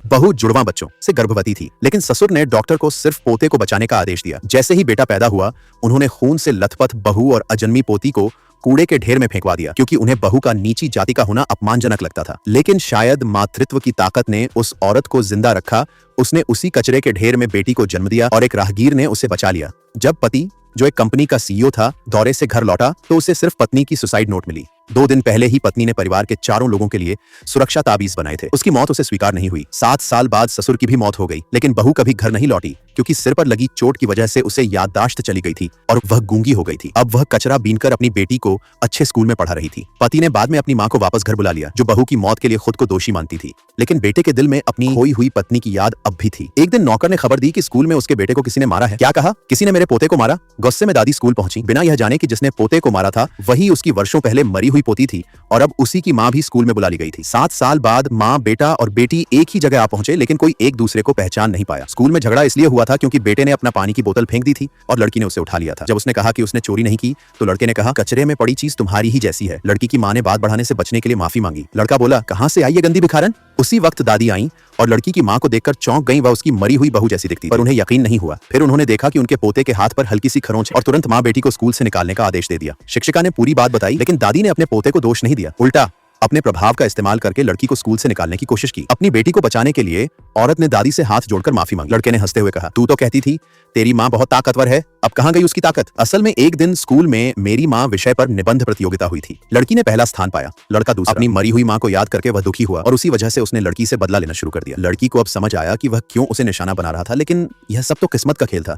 बहू जुड़वा बच्चों से गर्भवती थी, लेकिन ससुर ने डॉक्टर को सिर्फ पोते को बचाने का आदेश दिया। जैसे ही बेटा पैदा हुआ, उन्होंने खून से लथपथ बहू और अजन्मी पोती को कूड़े के ढेर में फेंकवा दिया, क्योंकि उन्हें बहू का नीची जाति का होना अपमानजनक लगता था। लेकिन शायद मातृत्व की ताकत ने उस औरत को जिंदा रखा। उसने उसी कचरे के ढेर में बेटी को जन्म दिया और एक राहगीर ने उसे बचा लिया। जब पति, जो एक कंपनी का सीईओ था, दौरे से घर लौटा तो उसे सिर्फ पत्नी की सुसाइड नोट मिली। 2 दिन पहले ही पत्नी ने परिवार के चारों लोगों के लिए सुरक्षा ताबीज बनाए थे। उसकी मौत उसे स्वीकार नहीं हुई। 7 साल बाद ससुर की भी मौत हो गई, लेकिन बहू कभी घर नहीं लौटी, क्योंकि सिर पर लगी चोट की वजह से उसे याददाश्त चली गई थी और वह गूंगी हो गई थी। अब वह कचरा बीनकर अपनी बेटी को अच्छे स्कूल में पढ़ा रही थी। पति ने बाद में अपनी मां को वापस घर बुला लिया, जो बहू की मौत के लिए खुद को दोषी मानती थी, लेकिन बेटे के दिल में अपनी खोई हुई पत्नी की याद अब भी थी। एक दिन नौकर ने खबर दी कि स्कूल में उसके बेटे को किसी ने मारा है। क्या कहा? किसी ने मेरे पोते को मारा। गुस्से में दादी स्कूल पहुंची, बिना यह जाने कि जिसने पोते को मारा था वही उसकी वर्षों पहले मरी हुई पोती थी, और अब उसी की मां भी स्कूल में बुला ली गई थी। 7 साल बाद मां, बेटा और बेटी एक ही जगह आ पहुंचे, लेकिन कोई एक दूसरे को पहचान नहीं पाया। स्कूल में झगड़ा इसलिए हुआ था क्योंकि बेटे ने अपना पानी की बोतल फेंक दी थी और लड़की ने उसे उठा लिया था। जब उसने कहा कि उसने चोरी नहीं की, तो लड़के ने कहा, कचरे में पड़ी चीज तुम्हारी ही जैसी है। लड़की की मां ने बात बढ़ाने से बचने के लिए माफी मांगी। लड़का बोला, कहां से आई ये गंदी भिखारन। उसी वक्त दादी आई और लड़की की मां को देखकर चौंक गई। वह उसकी मरी हुई बहू जैसी दिखती, पर उन्हें यकीन नहीं हुआ। फिर उन्होंने देखा कि उनके पोते के हाथ पर हल्की सी खरोंच और तुरंत मां बेटी को स्कूल से निकालने का आदेश दे दिया। शिक्षिका ने पूरी बात बताई, लेकिन दादी ने अपने पोते को दोष नहीं दिया। उल्टा अपने प्रभाव का इस्तेमाल करके लड़की को स्कूल से निकालने की कोशिश की। अपनी बेटी को बचाने के लिए औरत ने दादी से हाथ जोड़कर माफी मांगी। लड़के ने हंसते हुए कहा, तू तो कहती थी तेरी मां बहुत ताकतवर है, अब कहां गई उसकी ताकत। असल में एक दिन स्कूल में मेरी मां विषय पर निबंध प्रतियोगिता हुई थी। लड़की ने पहला स्थान पाया, लड़का दूसरा। अपनी मरी हुई मां को याद करके वह दुखी हुआ और उसी वजह से उसने लड़की से बदला लेना शुरू कर दिया। लड़की को अब समझ आया कि वह क्यों उसे निशाना बना रहा था, लेकिन यह सब तो किस्मत का खेल था।